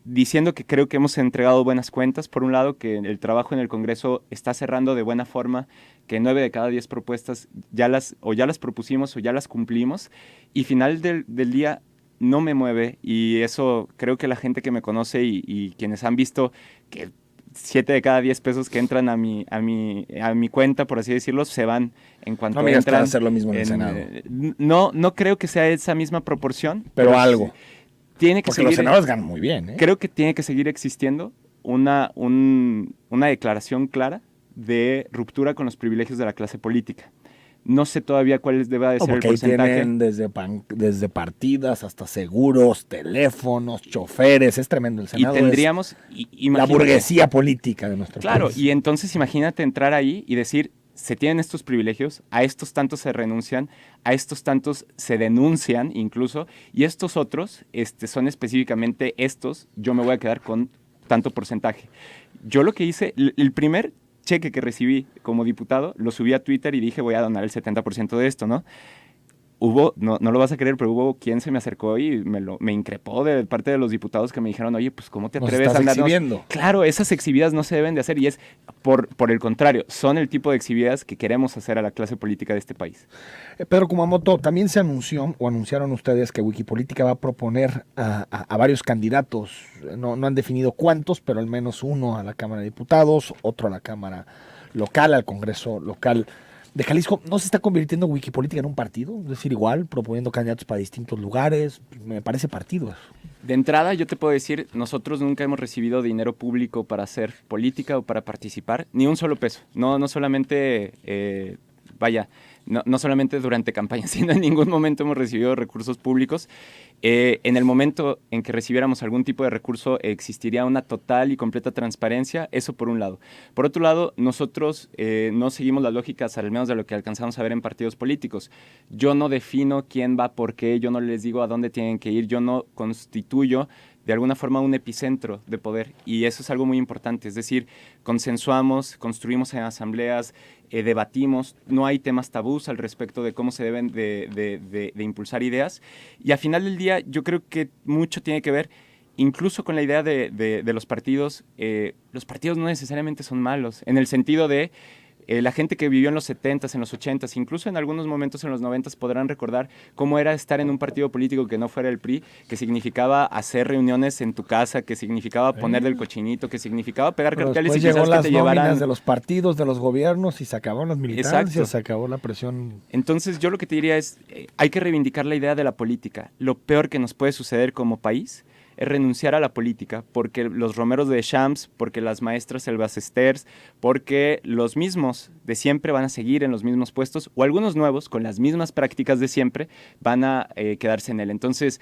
diciendo que creo que hemos entregado buenas cuentas, por un lado, que el trabajo en el Congreso está cerrando de buena forma, que 9 de cada 10 propuestas ya las propusimos o ya las cumplimos, y final del día no me mueve, y eso creo que la gente que me conoce y quienes han visto que 7 de cada 10 pesos que entran a mi cuenta, por así decirlo, se van en cuanto No me digas que entran. van a hacer lo mismo en el Senado. No creo que sea esa misma proporción. Pero algo. Tiene que Porque los seguir, senadores ganan muy bien, ¿eh? creo que tiene que seguir existiendo una declaración clara de ruptura con los privilegios de la clase política. No sé todavía cuál debe de No, ser el porque ahí porcentaje. tienen desde partidas hasta seguros, teléfonos, choferes. Es tremendo. El Y Senado tendríamos... es la imagínate- burguesía política de nuestro Claro, país. y entonces imagínate entrar ahí y decir, se tienen estos privilegios, a estos tantos se renuncian, a estos tantos se denuncian incluso, y estos otros son específicamente estos, yo me voy a quedar con tanto porcentaje. Yo lo que hice, el primer cheque que recibí como diputado, lo subí a Twitter y dije, voy a donar el 70% de esto, ¿no? No lo vas a creer, pero hubo quien se me acercó y me increpó de parte de los diputados que me dijeron, oye, pues ¿cómo te Nos atreves a estás andarnos? exhibiendo. Claro, esas exhibidas no se deben de hacer y es por el contrario, son el tipo de exhibidas que queremos hacer a la clase política de este país. Pedro Kumamoto, también se anunció o anunciaron ustedes que Wikipolítica va a proponer a varios candidatos. No han definido cuántos, pero al menos uno a la Cámara de Diputados, otro a la Cámara local, al Congreso local de Jalisco. ¿No se está convirtiendo Wikipolítica en un partido? Es decir, igual, proponiendo candidatos para distintos lugares. Me parece partido eso. De entrada, yo te puedo decir, nosotros nunca hemos recibido dinero público para hacer política o para participar, ni un solo peso. No solamente, no solamente durante campaña, sino en ningún momento hemos recibido recursos públicos. En el momento en que recibiéramos algún tipo de recurso, existiría una total y completa transparencia, eso por un lado. Por otro lado, nosotros no seguimos las lógicas, al menos de lo que alcanzamos a ver en partidos políticos. Yo no defino quién va por qué, yo no les digo a dónde tienen que ir, yo no constituyo de alguna forma un epicentro de poder, y eso es algo muy importante, es decir, consensuamos, construimos en asambleas, debatimos, no hay temas tabús al respecto de cómo se deben de impulsar ideas, y al final del día yo creo que mucho tiene que ver incluso con la idea de los partidos. Los partidos no necesariamente son malos, en el sentido de la gente que vivió en los 70s, en los 80s, incluso en algunos momentos en los 90s, podrán recordar cómo era estar en un partido político que no fuera el PRI, que significaba hacer reuniones en tu casa, que significaba poner del cochinito, que significaba pegar carteles y llegó quizás las que te llevaran de los partidos, de los gobiernos, y se acabaron las militancias, Exacto. se acabó la presión. Entonces yo lo que te diría es, hay que reivindicar la idea de la política. Lo peor que nos puede suceder como país es renunciar a la política, porque los romeros de Champs, porque las maestras Elbas Esters, porque los mismos de siempre van a seguir en los mismos puestos, o algunos nuevos con las mismas prácticas de siempre van a quedarse en él. Entonces,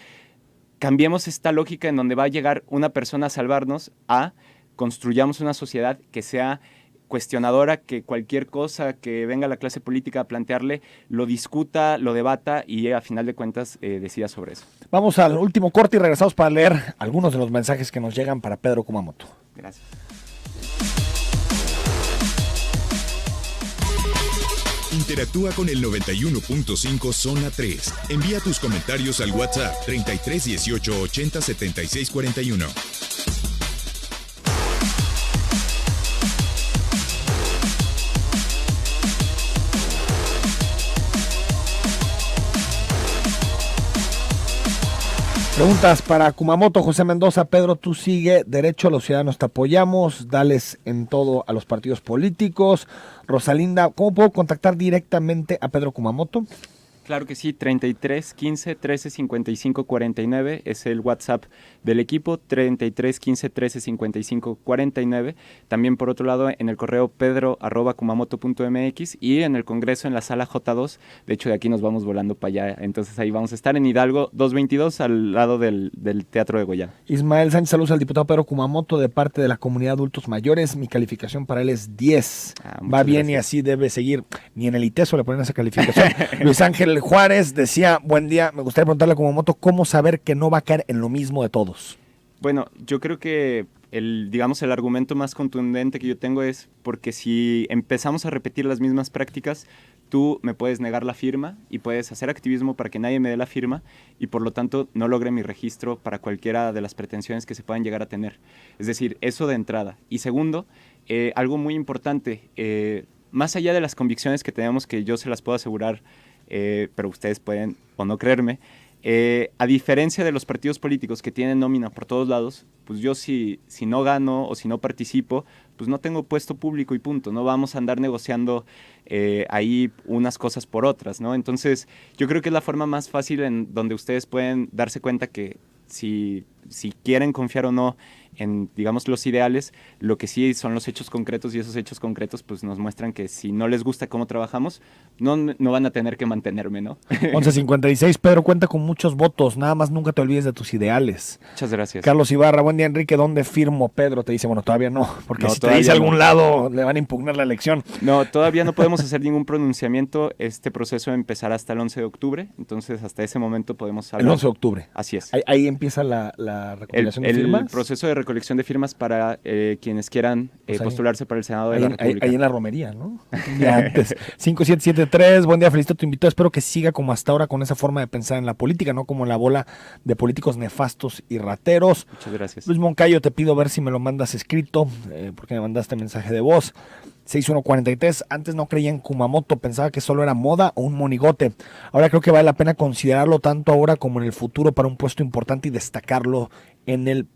cambiemos esta lógica en donde va a llegar una persona a salvarnos, a construyamos una sociedad que sea cuestionadora, que cualquier cosa que venga la clase política a plantearle, lo discuta, lo debata y a final de cuentas decida sobre eso. Vamos al último corte y regresamos para leer algunos de los mensajes que nos llegan para Pedro Kumamoto. Gracias. Interactúa con el 91.5 Zona 3. Envía tus comentarios al WhatsApp 33 18 80 76 41. Preguntas para Kumamoto, José Mendoza. Pedro, tú sigue derecho, los ciudadanos te apoyamos, dales en todo a los partidos políticos. Rosalinda, ¿cómo puedo contactar directamente a Pedro Kumamoto? Claro que sí, 33 15 13 55 49 es el WhatsApp del equipo, 33 15 13 55 49. También por otro lado en el correo pedro@kumamoto.mx y en el Congreso en la sala J2. De hecho de aquí nos vamos volando para allá, entonces ahí vamos a estar en Hidalgo 222 al lado del Teatro de Goya. Ismael Sánchez, saludos al diputado Pedro Kumamoto de parte de la comunidad de adultos mayores. Mi calificación para él es 10. Va bien gracias. Y así debe seguir. Ni en el ITESO le ponen esa calificación. Luis Ángel Juárez decía, buen día, me gustaría preguntarle a Kumamoto cómo saber que no va a caer en lo mismo de todos. Bueno, yo creo que el argumento más contundente que yo tengo es porque si empezamos a repetir las mismas prácticas, tú me puedes negar la firma y puedes hacer activismo para que nadie me dé la firma y por lo tanto no logre mi registro para cualquiera de las pretensiones que se puedan llegar a tener. Es decir, eso de entrada. Y segundo, algo muy importante, más allá de las convicciones que tenemos, que yo se las puedo asegurar, pero ustedes pueden o no creerme, a diferencia de los partidos políticos que tienen nómina por todos lados, pues yo si no gano o si no participo, pues no tengo puesto público y punto, no vamos a andar negociando ahí unas cosas por otras, ¿no? Entonces yo creo que es la forma más fácil en donde ustedes pueden darse cuenta que si quieren confiar o no en, digamos, los ideales, lo que sí son los hechos concretos y esos hechos concretos pues nos muestran que si no les gusta cómo trabajamos, no van a tener que mantenerme, ¿no? 11:56, Pedro cuenta con muchos votos, nada más nunca te olvides de tus ideales. Muchas gracias. Carlos Ibarra, buen día Enrique, ¿dónde firmo? Pedro te dice, bueno, todavía no, porque no, si te dice algún lado le van a impugnar la elección. No, todavía no podemos hacer ningún pronunciamiento, este proceso empezará hasta el 11 de octubre, entonces hasta ese momento podemos hablar. El 11 de octubre. Así es. Ahí empieza la recopilación de firmas. El proceso de recolección de firmas para quienes quieran postularse para el Senado de la República. Ahí en la romería, ¿no? Ya antes. 5773, buen día, felicito a tu invitado. Espero que siga como hasta ahora con esa forma de pensar en la política, no como la bola de políticos nefastos y rateros. Muchas gracias. Luis Moncayo, te pido ver si me lo mandas escrito, porque me mandaste mensaje de voz. 6143, antes no creía en Kumamoto, pensaba que solo era moda o un monigote. Ahora creo que vale la pena considerarlo tanto ahora como en el futuro para un puesto importante y destacado en el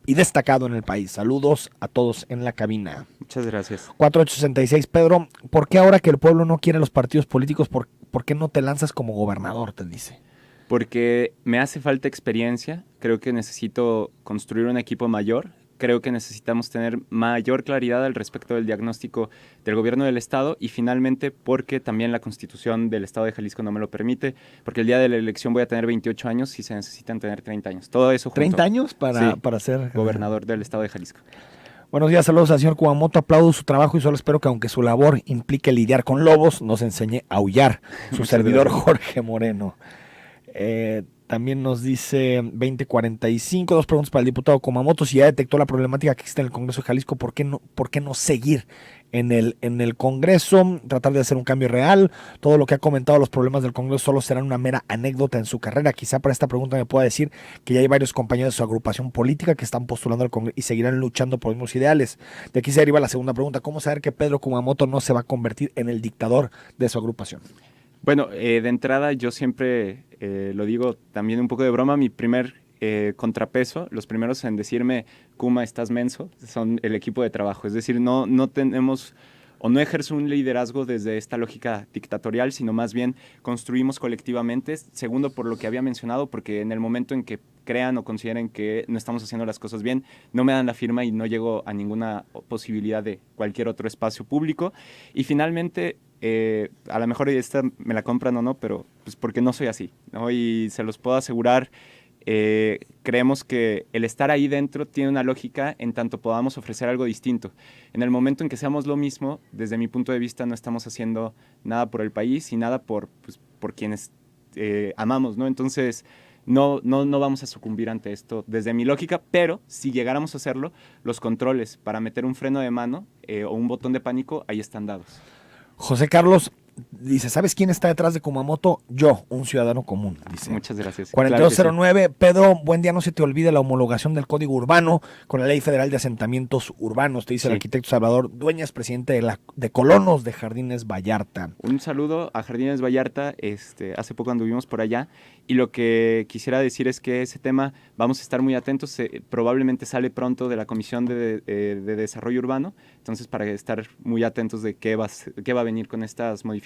país. Saludos a todos en la cabina. Muchas gracias. 4866, Pedro, ¿por qué ahora que el pueblo no quiere los partidos políticos, por qué no te lanzas como gobernador? Te dice. Porque me hace falta experiencia, creo que necesito construir un equipo mayor, creo que necesitamos tener mayor claridad al respecto del diagnóstico del gobierno del Estado y finalmente porque también la Constitución del Estado de Jalisco no me lo permite, porque el día de la elección voy a tener 28 años y se necesitan tener 30 años. Todo eso junto. ¿30 años Sí, para ser gobernador del Estado de Jalisco. Buenos días, saludos al señor Kumamoto, aplaudo su trabajo y solo espero que aunque su labor implique lidiar con lobos, nos enseñe a aullar. Su Muchas servidor gracias. Jorge Moreno. También nos dice 2045, 2 preguntas para el diputado Kumamoto. Si ya detectó la problemática que existe en el Congreso de Jalisco, ¿por qué no seguir en el Congreso? Tratar de hacer un cambio real. Todo lo que ha comentado, los problemas del Congreso solo serán una mera anécdota en su carrera. Quizá para esta pregunta me pueda decir que ya hay varios compañeros de su agrupación política que están postulando al Congreso y seguirán luchando por los mismos ideales. De aquí se deriva la segunda pregunta. ¿Cómo saber que Pedro Kumamoto no se va a convertir en el dictador de su agrupación? Bueno, de entrada yo siempre lo digo también un poco de broma, mi primer contrapeso, los primeros en decirme, Kuma, estás menso, son el equipo de trabajo. Es decir, no tenemos o no ejerzo un liderazgo desde esta lógica dictatorial, sino más bien construimos colectivamente. Segundo, por lo que había mencionado, porque en el momento en que crean o consideren que no estamos haciendo las cosas bien, no me dan la firma y no llego a ninguna posibilidad de cualquier otro espacio público. Y finalmente, a lo mejor esta me la compran o no, pero pues porque no soy así, ¿no? Y se los puedo asegurar, creemos que el estar ahí dentro tiene una lógica en tanto podamos ofrecer algo distinto. En el momento en que seamos lo mismo, desde mi punto de vista no estamos haciendo nada por el país y nada por quienes amamos, ¿no? Entonces no vamos a sucumbir ante esto desde mi lógica, pero si llegáramos a hacerlo, los controles para meter un freno de mano o un botón de pánico ahí están dados. José Carlos dice, ¿sabes quién está detrás de Kumamoto? Yo, un ciudadano común, dice. Muchas gracias. 4209, claro, sí. Pedro, buen día, no se te olvide la homologación del Código Urbano con la Ley Federal de Asentamientos Urbanos, te dice el arquitecto Salvador Dueñas, presidente de Colonos de Jardines Vallarta. Un saludo a Jardines Vallarta, hace poco anduvimos por allá y lo que quisiera decir es que ese tema vamos a estar muy atentos, probablemente sale pronto de la Comisión de Desarrollo Urbano, entonces para estar muy atentos de qué va a venir con estas modificaciones.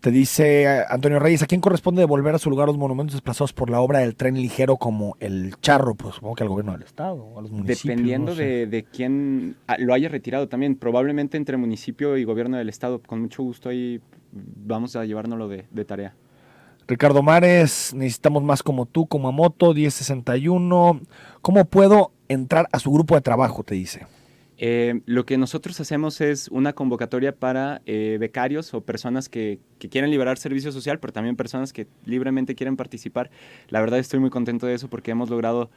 Te dice Antonio Reyes, ¿a quién corresponde devolver a su lugar los monumentos desplazados por la obra del tren ligero como el Charro? Pues supongo que al gobierno del estado o a los municipios. Dependiendo no sé. de quién lo haya retirado también, probablemente entre municipio y gobierno del estado, con mucho gusto ahí vamos a llevárnoslo de tarea. Ricardo Mares, necesitamos más como tú, Kumamoto, 1061. ¿Cómo puedo entrar a su grupo de trabajo? Te dice. Lo que nosotros hacemos es una convocatoria para becarios o personas que quieren liberar servicio social, pero también personas que libremente quieren participar. La verdad estoy muy contento de eso porque hemos logrado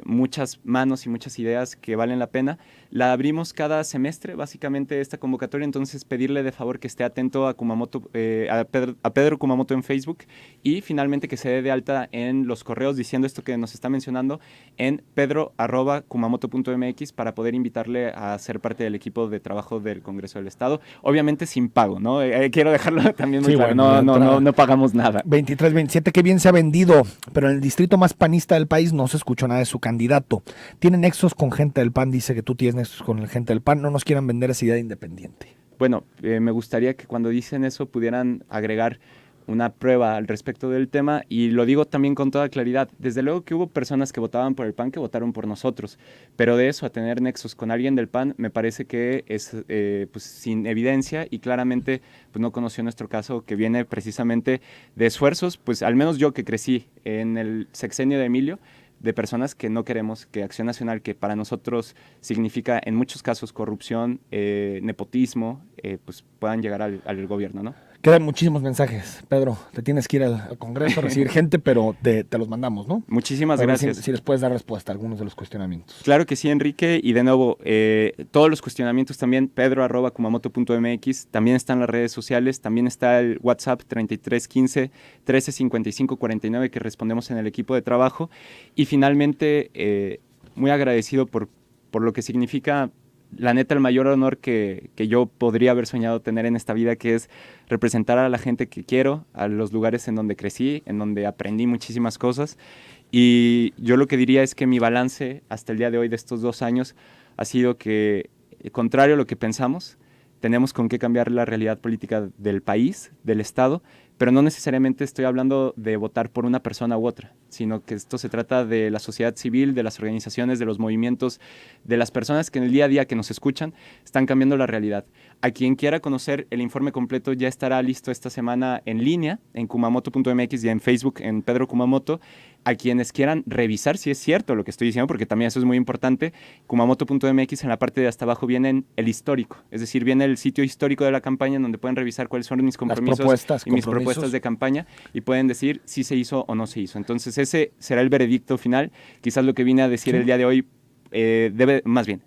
muchas manos y muchas ideas que valen la pena. La abrimos cada semestre, básicamente, esta convocatoria, entonces pedirle de favor que esté atento a Kumamoto, a Pedro Kumamoto en Facebook y finalmente que se dé de alta en los correos diciendo esto que nos está mencionando en pedro@kumamoto.mx para poder invitarle a ser parte del equipo de trabajo del Congreso del Estado, obviamente sin pago, ¿no? Quiero dejarlo también muy claro, bueno, no pagamos nada. 23-27, qué bien se ha vendido, pero en el distrito más panista del país no se escuchó nada de su candidato. Tiene nexos con gente del PAN, dice que tú tienes nexos con la gente del PAN, no nos quieran vender esa idea de independiente. Bueno, me gustaría que cuando dicen eso pudieran agregar una prueba al respecto del tema y lo digo también con toda claridad. Desde luego que hubo personas que votaban por el PAN que votaron por nosotros, pero de eso a tener nexos con alguien del PAN me parece que es pues sin evidencia y claramente pues no conoció nuestro caso que viene precisamente de esfuerzos, pues al menos yo que crecí en el sexenio de Emilio, de personas que no queremos que Acción Nacional, que para nosotros significa en muchos casos corrupción, nepotismo, pues puedan llegar al gobierno, ¿no? Quedan muchísimos mensajes, Pedro, te tienes que ir al Congreso a recibir gente, pero te los mandamos, ¿no? Muchísimas gracias. Si les puedes dar respuesta a algunos de los cuestionamientos. Claro que sí, Enrique, y de nuevo, todos los cuestionamientos también, pedro@kumamoto.mx, también están las redes sociales, también está el WhatsApp 3315 1355 49 que respondemos en el equipo de trabajo, y finalmente, muy agradecido por lo que significa, la neta, el mayor honor que yo podría haber soñado tener en esta vida, que es representar a la gente que quiero, a los lugares en donde crecí, en donde aprendí muchísimas cosas. Y yo lo que diría es que mi balance hasta el día de hoy de estos 2 años ha sido que, contrario a lo que pensamos, tenemos con qué cambiar la realidad política del país, del Estado, pero no necesariamente estoy hablando de votar por una persona u otra, sino que esto se trata de la sociedad civil, de las organizaciones, de los movimientos, de las personas que en el día a día que nos escuchan están cambiando la realidad. A quien quiera conocer el informe completo ya estará listo esta semana en línea, en kumamoto.mx y en Facebook en Pedro Kumamoto. A quienes quieran revisar si es cierto lo que estoy diciendo, porque también eso es muy importante, kumamoto.mx, en la parte de hasta abajo viene el histórico, es decir, viene el sitio histórico de la campaña en donde pueden revisar cuáles son mis compromisos y mis propuestas de campaña y pueden decir si se hizo o no se hizo. Entonces ese será el veredicto final. Quizás lo que vine a decir el día de hoy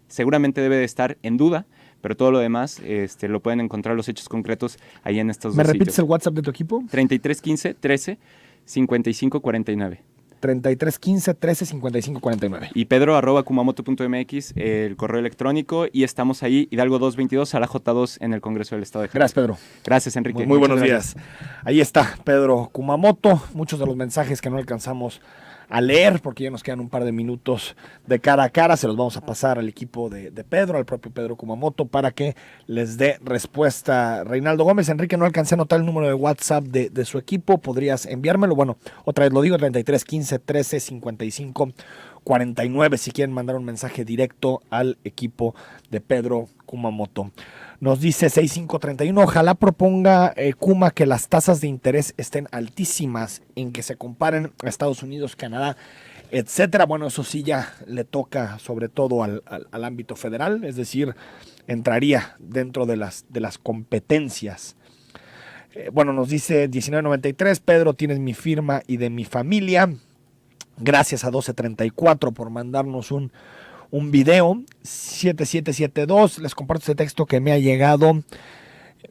seguramente debe de estar en duda, pero todo lo demás lo pueden encontrar los hechos concretos ahí en estos dos sitios. ¿Me repites el WhatsApp de tu equipo? 3315 13 55 49. 3315 13 55 49. Y pedro@kumamoto.mx, el correo electrónico, y estamos ahí, Hidalgo 222 a la J2 en el Congreso del Estado de Jalisco. Gracias, Pedro. Gracias, Enrique. Muy buenos días. Ahí está Pedro Kumamoto. Muchos de los mensajes que no alcanzamos a leer, porque ya nos quedan un par de minutos de cara a cara, se los vamos a pasar al equipo de Pedro, al propio Pedro Kumamoto, para que les dé respuesta. Reinaldo Gómez, Enrique, no alcancé a anotar el número de WhatsApp de su equipo, ¿podrías enviármelo? Bueno, otra vez lo digo, 33 15 13 55 49, si quieren mandar un mensaje directo al equipo de Pedro Kumamoto. Nos dice 6531, ojalá proponga Kuma que las tasas de interés estén altísimas, en que se comparen a Estados Unidos, Canadá, etcétera. Bueno, eso sí ya le toca sobre todo al ámbito federal, es decir, entraría dentro de las competencias. Bueno, nos dice 1993, Pedro, tienes mi firma y de mi familia. Gracias a 1234 por mandarnos un video. 7772, les comparto este texto que me ha llegado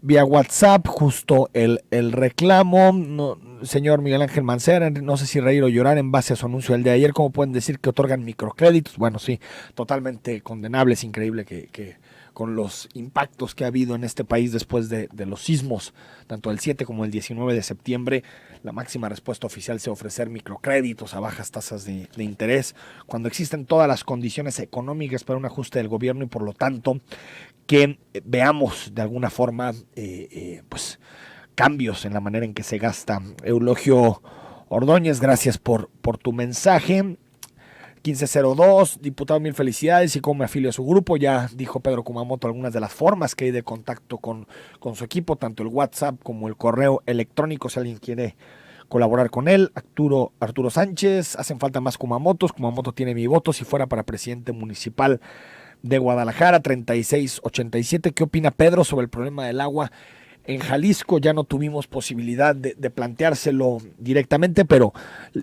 vía WhatsApp, justo el reclamo. No, señor Miguel Ángel Mancera, no sé si reír o llorar en base a su anuncio del de ayer. ¿Cómo pueden decir que otorgan microcréditos? Bueno, sí, totalmente condenable. Es increíble que con los impactos que ha habido en este país después de los sismos, tanto el 7 como el 19 de septiembre, la máxima respuesta oficial sea ofrecer microcréditos a bajas tasas de interés, cuando existen todas las condiciones económicas para un ajuste del gobierno y por lo tanto que veamos de alguna forma pues cambios en la manera en que se gasta. Eulogio Ordóñez, gracias por tu mensaje. 1502, diputado, mil felicidades y cómo me afilio a su grupo. Ya dijo Pedro Kumamoto algunas de las formas que hay de contacto con su equipo, tanto el WhatsApp como el correo electrónico, si alguien quiere colaborar con él. Arturo Sánchez, hacen falta más Kumamotos. Kumamoto tiene mi voto si fuera para presidente municipal de Guadalajara. 3687, ¿qué opina Pedro sobre el problema del agua en Jalisco? Ya no tuvimos posibilidad de planteárselo directamente, pero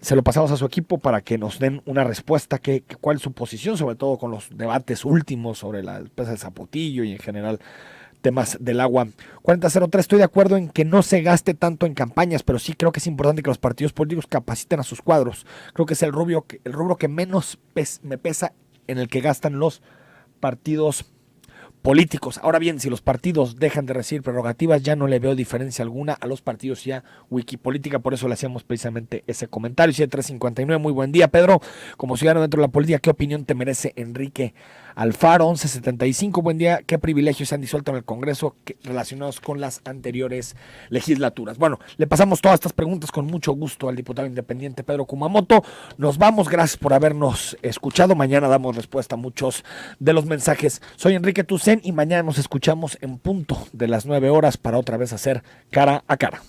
se lo pasamos a su equipo para que nos den una respuesta, cuál es su posición, sobre todo con los debates últimos sobre la presa del Zapotillo y en general temas del agua. 4003, estoy de acuerdo en que no se gaste tanto en campañas, pero sí creo que es importante que los partidos políticos capaciten a sus cuadros. Creo que es el rubro que menos me pesa en el que gastan los partidos políticos. Ahora bien, si los partidos dejan de recibir prerrogativas, ya no le veo diferencia alguna a los partidos y a Wikipolítica, por eso le hacíamos precisamente ese comentario. 7359, muy buen día, Pedro. Como ciudadano dentro de la política, ¿qué opinión te merece Enrique Alfaro? 1175, buen día. ¿Qué privilegios se han disuelto en el Congreso relacionados con las anteriores legislaturas? Bueno, le pasamos todas estas preguntas con mucho gusto al diputado independiente Pedro Kumamoto. Nos vamos, gracias por habernos escuchado. Mañana damos respuesta a muchos de los mensajes. Soy Enrique Tucen y mañana nos escuchamos en punto de las 9 horas para otra vez hacer cara a cara.